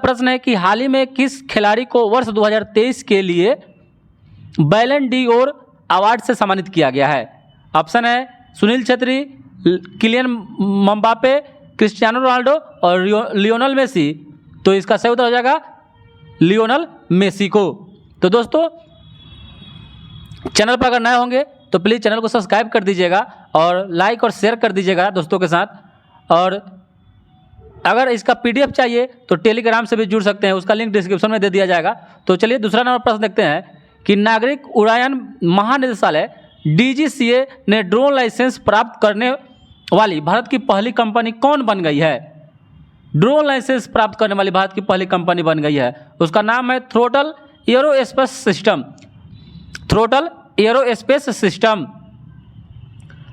प्रश्न है कि हाल ही में किस खिलाड़ी को वर्ष 2023 के लिए बैलन डी ओर अवार्ड से सम्मानित किया गया है? ऑप्शन है Sunil Chhetri, Kylian Mbappe, Cristiano Ronaldo और लियोनल मेसी। तो इसका सही उत्तर हो जाएगा लियोनल मेसी को। तो दोस्तों चैनल पर अगर नए होंगे तो प्लीज़ चैनल को सब्सक्राइब कर दीजिएगा और लाइक और शेयर कर दीजिएगा दोस्तों के साथ। और अगर इसका पीडीएफ चाहिए तो टेलीग्राम से भी जुड़ सकते हैं, उसका लिंक डिस्क्रिप्शन में दे दिया जाएगा। तो चलिए दूसरा नंबर प्रश्न देखते हैं कि नागरिक उड्डयन महानिदेशालय डीजीसीए ने ड्रोन लाइसेंस प्राप्त करने वाली भारत की पहली कंपनी कौन बन गई है? ड्रोन लाइसेंस प्राप्त करने वाली भारत की पहली कंपनी बन गई है, उसका नाम है throttle aerospace system. Throttle aerospace system.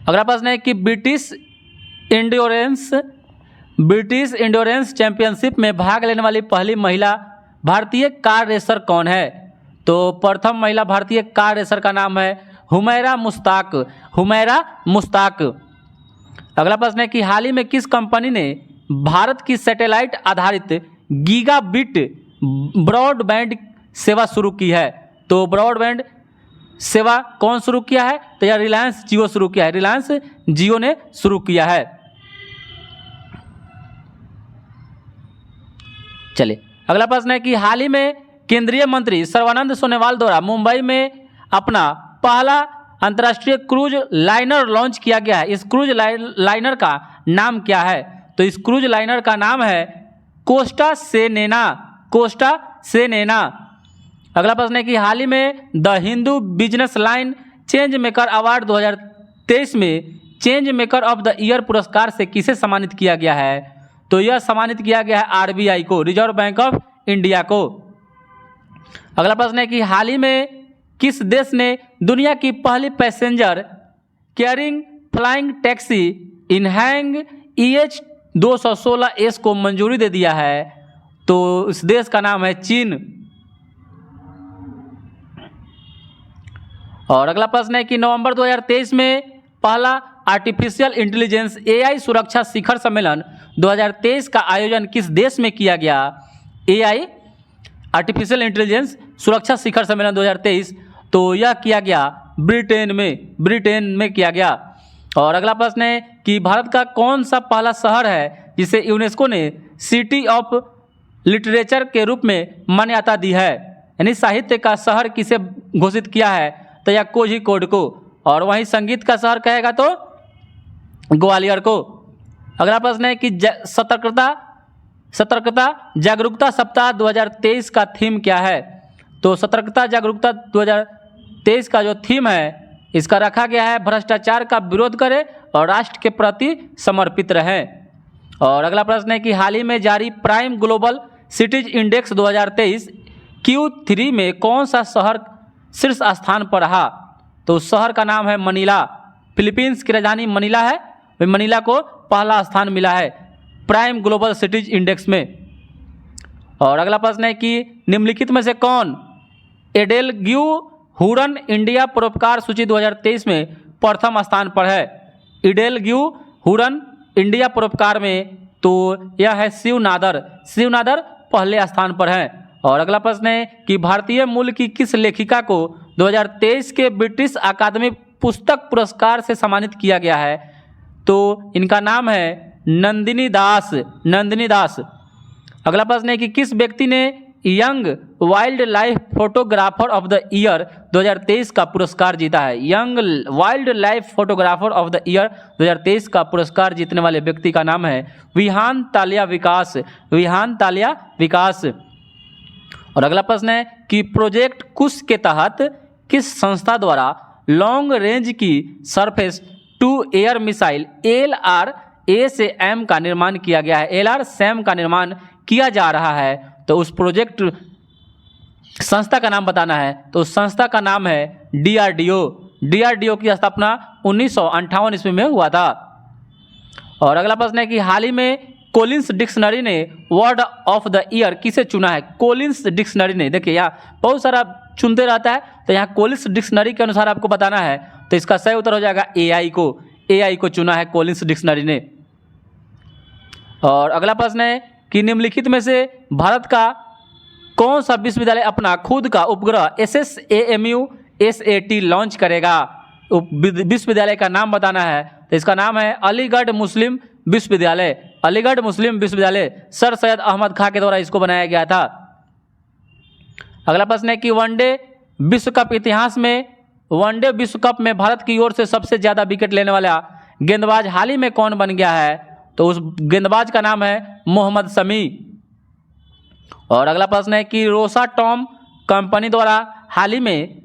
अगला प्रश्न है कि ब्रिटिश इंड्योरेंस चैंपियनशिप में भाग लेने वाली पहली महिला भारतीय कार रेसर कौन है? तो प्रथम महिला भारतीय कार रेसर का नाम है हुमैरा मुश्ताक। अगला प्रश्न है कि हाल ही में किस कंपनी ने भारत की सैटेलाइट आधारित गीगाबिट ब्रॉडबैंड सेवा शुरू की है? तो ब्रॉडबैंड सेवा कौन शुरू किया है? तो यह रिलायंस जियो शुरू किया है, रिलायंस जियो ने शुरू किया है। चलिए अगला प्रश्न है कि हाल ही में केंद्रीय मंत्री सर्बानंद सोनोवाल द्वारा मुंबई में अपना पहला अंतर्राष्ट्रीय क्रूज लाइनर लॉन्च किया गया है। इस क्रूज लाइनर का नाम क्या है? तो इस क्रूज लाइनर का नाम है कोस्टा सेनेना। अगला प्रश्न है कि हाल ही में the Hindu business line change maker award 2023 में change maker of the year पुरस्कार से किसे सम्मानित किया गया है? तो यह सम्मानित किया गया है आरबीआई को, रिजर्व बैंक ऑफ इंडिया को। अगला प्रश्न है कि हाल ही में किस देश ने दुनिया की पहली passenger carrying flying taxi EHang EH216S को मंजूरी दे दिया है? तो इस देश का नाम है चीन। और अगला प्रश्न है कि नवंबर 2023 में पहला आर्टिफिशियल इंटेलिजेंस AI सुरक्षा शिखर सम्मेलन 2023 का आयोजन किस देश में किया गया? AI आर्टिफिशियल इंटेलिजेंस सुरक्षा शिखर सम्मेलन 2023, तो यह किया गया ब्रिटेन में किया गया। और अगला प्रश्न है कि भारत का कौन सा पहला शहर है जिसे यूनेस्को ने सिटी ऑफ लिटरेचर के रूप में मान्यता दी है? यानी साहित्य का शहर किसे घोषित किया है? तो यह कोझिकोड को। और वहीं संगीत का शहर कहेगा तो ग्वालियर को। अगला प्रश्न है कि सतर्कता जागरूकता सप्ताह 2023 का थीम क्या है? तो सतर्कता जागरूकता 2023 का जो थीम है इसका रखा गया है भ्रष्टाचार का विरोध करें और राष्ट्र के प्रति समर्पित रहें। और अगला प्रश्न है कि हाल ही में जारी prime global cities index 2023 Q3 में कौन सा शहर शीर्ष स्थान पर रहा? तो उस शहर का नाम है मनीला। फिलीपींस की राजधानी मनीला है, वही मनीला को पहला स्थान मिला है प्राइम ग्लोबल सिटीज इंडेक्स में। और अगला प्रश्न है कि निम्नलिखित में से कौन एडेलग्यू हुरन इंडिया परोपकार सूची 2023 में प्रथम स्थान पर है? एडेलग्यू हुरन इंडिया परोपकार में तो यह है शिव नादर पहले स्थान पर है। और अगला प्रश्न है कि भारतीय मूल की किस लेखिका को 2023 के ब्रिटिश अकादमी पुस्तक पुरस्कार से सम्मानित किया गया है? तो इनका नाम है नंदिनी दास। अगला प्रश्न है कि किस व्यक्ति ने young wild life photographer of the year 2023 का पुरस्कार जीता है? Young wild life photographer of the year 2023 का पुरस्कार जीतने वाले व्यक्ति का नाम है विहान तालिया विकास। और अगला प्रश्न है कि प्रोजेक्ट कुश के तहत किस संस्था द्वारा लॉन्ग रेंज की surface to air missile LRSAM का निर्माण किया गया है? LRSAM का निर्माण किया जा रहा है, तो उस प्रोजेक्ट संस्था का नाम बताना है। तो उस संस्था का नाम है DRDO की स्थापना 1958 ईस्वी में हुआ था। और अगला प्रश्न है कि हाल ही में कोलिंस डिक्शनरी ने वर्ड ऑफ द ईयर किसे चुना है? कोलिंस डिक्शनरी ने, देखिए यहाँ बहुत सारा चुनते रहता है, तो यहाँ कोलिंस डिक्शनरी के अनुसार आपको बताना है। तो इसका सही उत्तर हो जाएगा AI को चुना है कोलिंस डिक्शनरी ने। और अगला प्रश्न है कि निम्नलिखित में से भारत का कौन सा विश्वविद्यालय अपना खुद का उपग्रह SSAMU SAT लॉन्च करेगा। विश्वविद्यालय का नाम बताना है, तो इसका नाम है अलीगढ़ मुस्लिम विश्वविद्यालय। अलीगढ़ मुस्लिम विश्वविद्यालय सर सैयद अहमद खां के द्वारा इसको बनाया गया था। अगला प्रश्न है कि वनडे विश्व कप इतिहास में वनडे विश्व कप में भारत की ओर से सबसे ज्यादा विकेट लेने वाला गेंदबाज हाल ही में कौन बन गया है, तो उस गेंदबाज का नाम है मोहम्मद शमी। और अगला प्रश्न है कि रोसाटॉम कंपनी द्वारा हाल ही में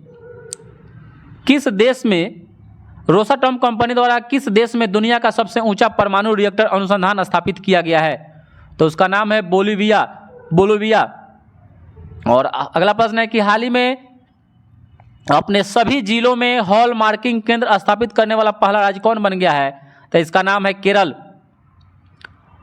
किस देश में दुनिया का सबसे ऊंचा परमाणु रिएक्टर अनुसंधान स्थापित किया गया है, तो उसका नाम है बोलिविया। और अगला प्रश्न है कि हाल ही में अपने सभी जिलों में हॉल मार्किंग केंद्र स्थापित करने वाला पहला राज्य कौन बन गया है, तो इसका नाम है केरल।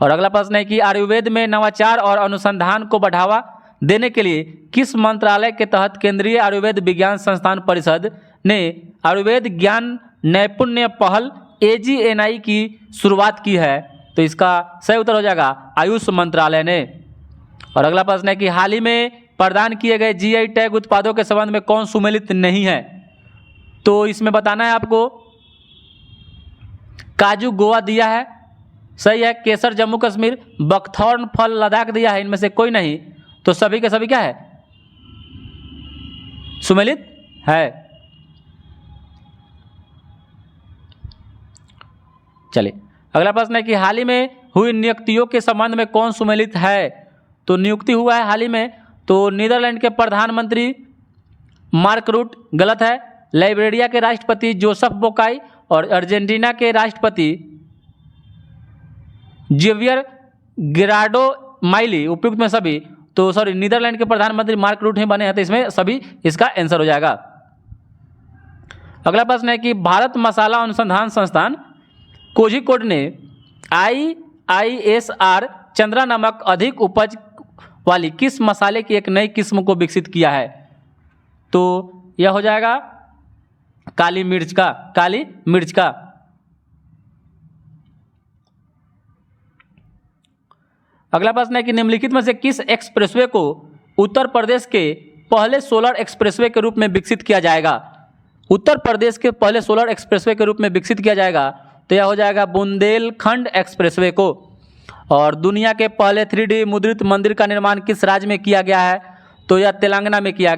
और अगला प्रश्न है कि आयुर्वेद में नवाचार और अनुसंधान को बढ़ावा देने के लिए किस मंत्रालय के तहत केंद्रीय आयुर्वेद विज्ञान संस्थान परिषद ने आयुर्वेद ज्ञान नैपुण्य पहल AGNI की शुरुआत की है, तो इसका सही उत्तर हो जाएगा आयुष मंत्रालय ने। और अगला प्रश्न है कि हाल ही में प्रदान किए गए GI टैग उत्पादों के संबंध में कौन सुमेलित नहीं है, तो इसमें बताना है आपको काजू गोवा दिया है, सही है। केसर जम्मू कश्मीर, बकथॉर्न फल लद्दाख दिया है, इनमें से कोई नहीं, तो सभी के सभी क्या है, सुमेलित है। चलिए अगला प्रश्न है कि हाल ही में हुई नियुक्तियों के संबंध में कौन सुमेलित है, तो नियुक्ति हुआ है हाल ही में, तो नीदरलैंड के प्रधानमंत्री मार्क रूट गलत है, लाइब्रेरिया के राष्ट्रपति जोसेफ बोकाई और अर्जेंटीना के राष्ट्रपति जेवियर गिरार्डो माइली उपयुक्त में सभी, तो सॉरी नीदरलैंड के प्रधानमंत्री मार्क रूट ही बने हैं, तो इसमें सभी इसका आंसर हो जाएगा। अगला प्रश्न है कि भारत मसाला अनुसंधान संस्थान कोझिकोड ने IISR चंद्रा नामक अधिक उपज वाली किस मसाले की एक नई किस्म को विकसित किया है, तो यह हो जाएगा काली मिर्च का। अगला प्रश्न है कि निम्नलिखित में से किस एक्सप्रेसवे को उत्तर प्रदेश के पहले सोलर एक्सप्रेसवे के रूप में विकसित किया जाएगा। उत्तर प्रदेश के पहले सोलर एक्सप्रेसवे के रूप में विकसित किया जाएगा, तो यह हो जाएगा बुंदेलखंड एक्सप्रेसवे को। और दुनिया के पहले 3D मुद्रित मंदिर का निर्माण किस राज्य में किया गया है, तो यह तेलंगाना में किया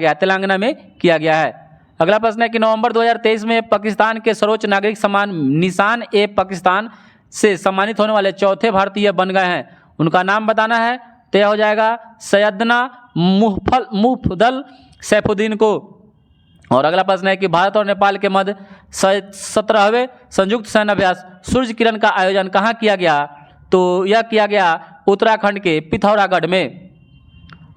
गया है। अगला प्रश्न है कि नवंबर 2023 में पाकिस्तान के सर्वोच्च नागरिक सम्मान निशान ए पाकिस्तान से सम्मानित होने वाले चौथे भारतीय बन गए हैं, उनका नाम बताना है, तो यह हो जाएगा सैयदना मुफदल सैफुद्दीन को। और अगला प्रश्न है कि भारत और नेपाल के मध्य 17वें संयुक्त सैन्य अभ्यास सूर्य किरण का आयोजन कहाँ किया गया, तो यह किया गया उत्तराखंड के पिथौरागढ़ में।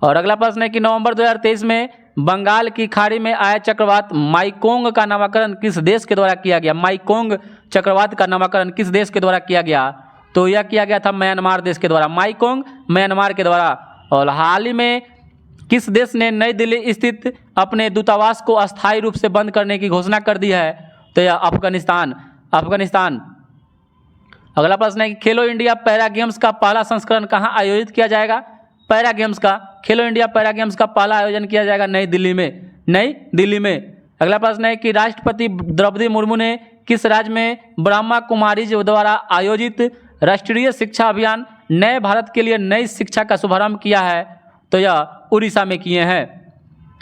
और अगला प्रश्न है कि नवंबर 2023 में बंगाल की खाड़ी में आया चक्रवात माइकोंग का नामकरण किस देश के द्वारा किया गया। माइकोंग चक्रवात का नामकरण किस देश के द्वारा किया गया, तो यह किया गया था म्यांमार देश के द्वारा, माइकोंग म्यांमार के द्वारा। और हाल ही में किस देश ने नई दिल्ली स्थित अपने दूतावास को अस्थायी रूप से बंद करने की घोषणा कर दी है, तो यह अफगानिस्तान। अगला प्रश्न है कि खेलो इंडिया पैरा गेम्स का पहला संस्करण कहाँ आयोजित किया जाएगा। खेलो इंडिया पैरा गेम्स का पहला आयोजन किया जाएगा नई दिल्ली में। अगला प्रश्न है कि राष्ट्रपति द्रौपदी मुर्मू ने किस राज्य में ब्रह्मा कुमारीज द्वारा आयोजित राष्ट्रीय शिक्षा अभियान नए भारत के लिए नई शिक्षा का शुभारंभ किया है, तो यह उड़ीसा में किए हैं।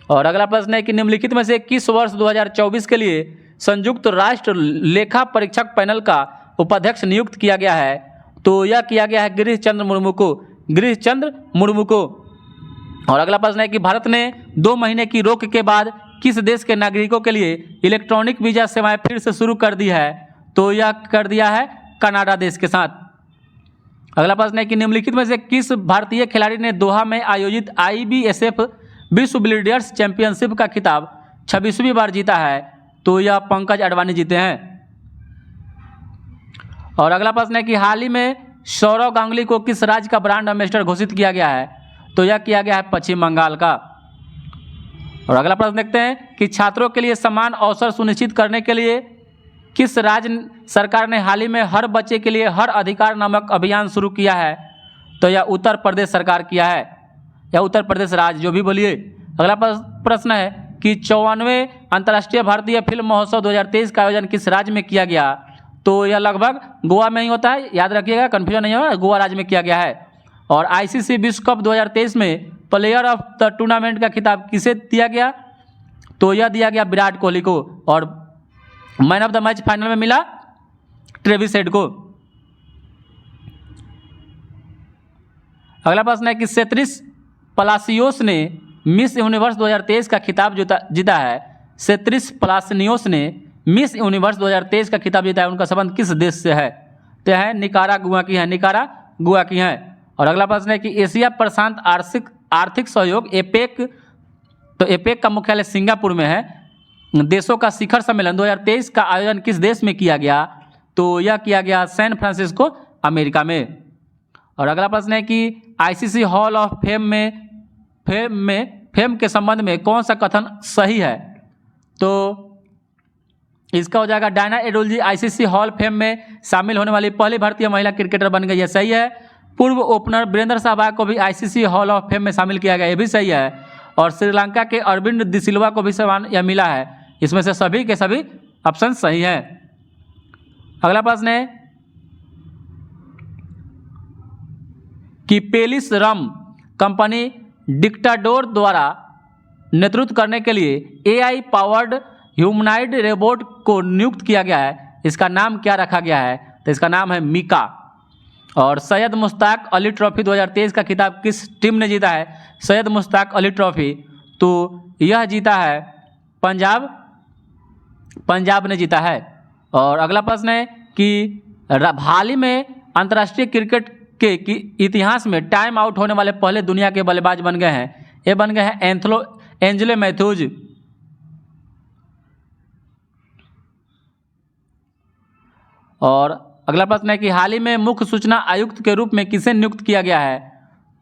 और अगला प्रश्न है कि निम्नलिखित में से किस वर्ष 2024 के लिए संयुक्त राष्ट्र लेखा परीक्षक पैनल का उपाध्यक्ष नियुक्त किया गया है, तो यह किया गया है गिरीश चंद्र मुर्मू को। और अगला प्रश्न है कि भारत ने 2 महीने की रोक के बाद किस देश के नागरिकों के लिए इलेक्ट्रॉनिक वीजा सेवाएं फिर से शुरू कर दी है, तो यह कर दिया है कनाडा देश के साथ। अगला प्रश्न है कि निम्नलिखित में से किस भारतीय खिलाड़ी ने दोहा में आयोजित IBSF विश्व बिलियर्ड्स चैंपियनशिप का खिताब 26वीं बार जीता है, तो यह पंकज अडवाणी जीते हैं। और अगला प्रश्न है कि हाल ही में सौरव गांगुली को किस राज्य का ब्रांड एम्बेसडर घोषित किया गया है, तो यह किया गया है पश्चिम बंगाल का। और अगला प्रश्न देखते हैं कि छात्रों के लिए समान अवसर सुनिश्चित करने के लिए किस राज्य सरकार ने हाल ही में हर बच्चे के लिए हर अधिकार नामक अभियान शुरू किया है, तो यह उत्तर प्रदेश सरकार किया है, या उत्तर प्रदेश राज्य, जो भी बोलिए। अगला प्रश्न है कि 54वें अंतर्राष्ट्रीय भारतीय फिल्म महोत्सव 2023 का आयोजन किस राज्य में किया गया? तो यह लगभग गोवा में ही होता है, याद रखिएगा, कन्फ्यूजन नहीं होगा, गोवा राज्य में किया गया है। और आईसीसी विश्व कप 2023 में प्लेयर ऑफ द टूर्नामेंट का खिताब किसे दिया गया? तो यह दिया गया विराट कोहली को, और man of the match final में मिला ट्रेविस हेड को। अगला प्रश्न है कि सेत्रिस पलासियोस ने मिस यूनिवर्स 2023 का खिताब जीता है। सेत्रिस पलासियोस ने मिस यूनिवर्स 2023 का खिताब जीता है, उनका संबंध किस देश से है? तो है निकारागुआ की है, निकारागुआ की है। और अगला प्रश्न है कि एशिया प्रशांत आर्थिक सहयोग एपेक, तो एपेक का मुख्यालय सिंगापुर में है। देशों का शिखर सम्मेलन 2023 का आयोजन किस देश में किया गया? तो यह किया गया सैन फ्रांसिस्को, अमेरिका में। और अगला प्रश्न है कि आईसीसी हॉल ऑफ फेम के संबंध में कौन सा कथन सही है? तो इसका हो जाएगा Diana Edulji ICC hall fame में शामिल होने वाली पहली भारतीय महिला क्रिकेटर बन गई है, सही है। पूर्व ओपनर वीरेंद्र सहवाग को भी आईसीसी हॉल ऑफ फेम में शामिल किया गया, ये भी सही है। और श्रीलंका के अरविंद डिसिल्वा को भी सम्मान यह मिला है। इसमें से सभी के सभी ऑप्शन सही हैं। अगला प्रश्न है कि पेलिस रम कंपनी डिक्टाडोर द्वारा नेतृत्व करने के लिए एआई पावर्ड ह्यूमनाइड रोबोट को नियुक्त किया गया है, इसका नाम क्या रखा गया है? तो इसका नाम है मीका। और सैयद मुश्ताक अली ट्रॉफी 2023 का खिताब किस टीम ने जीता है? सैयद मुश्ताक अली ट्रॉफी तो यह जीता है पंजाब ने जीता है। और अगला प्रश्न है कि हाल ही में अंतर्राष्ट्रीय क्रिकेट के इतिहास में टाइम आउट होने वाले पहले दुनिया के बल्लेबाज बन गए हैं, ये बन गए हैं एंजेलो मैथ्यूज। और अगला प्रश्न है कि हाल ही में मुख्य सूचना आयुक्त के रूप में किसे नियुक्त किया गया है?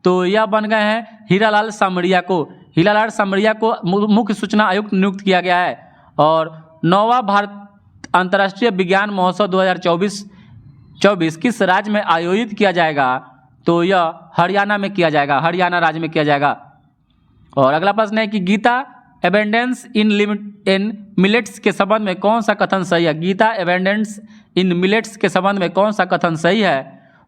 तो यह बन गए हैं हीरालाल सामरिया को। हीरालाल सामरिया को मुख्य सूचना आयुक्त नियुक्त किया गया है। और 9वां भारत अंतर्राष्ट्रीय विज्ञान महोत्सव 2024 किस राज्य में आयोजित किया जाएगा? तो यह हरियाणा में किया जाएगा, हरियाणा राज्य में किया जाएगा। और अगला प्रश्न है कि गीता एबेंडेंस इन मिलेट्स के संबंध में कौन सा कथन सही है? गीता एबेंडेंस इन मिलेट्स के संबंध में कौन सा कथन सही है?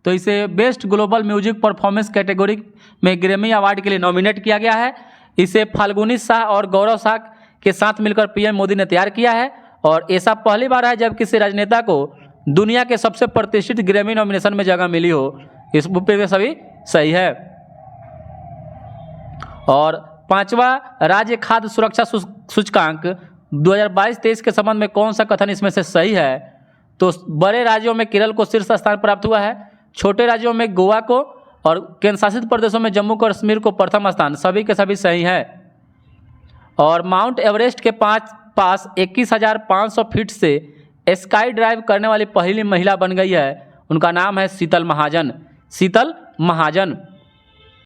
तो इसे best global music performance category में ग्रैमी अवार्ड के लिए नॉमिनेट किया गया है। इसे फाल्गुनी शाह और गौरव शाह के साथ मिलकर पीएम मोदी ने तैयार किया है। और ऐसा पहली बार है जब किसी राजनेता को दुनिया के सबसे प्रतिष्ठित ग्रैमी नॉमिनेशन में जगह मिली हो। इस पे सभी सही है। और 5वां राज्य खाद्य सुरक्षा सूचकांक 2022-23 के संबंध में कौन सा कथन इसमें से सही है? तो बड़े राज्यों में केरल को शीर्ष स्थान प्राप्त हुआ है, छोटे राज्यों में गोवा को और केंद्र शासित प्रदेशों में जम्मू कश्मीर को प्रथम स्थान, सभी के सभी सही है। और माउंट एवरेस्ट के पास 21,500 फीट से स्काई ड्राइव करने वाली पहली महिला बन गई है, उनका नाम है शीतल महाजन। शीतल महाजन।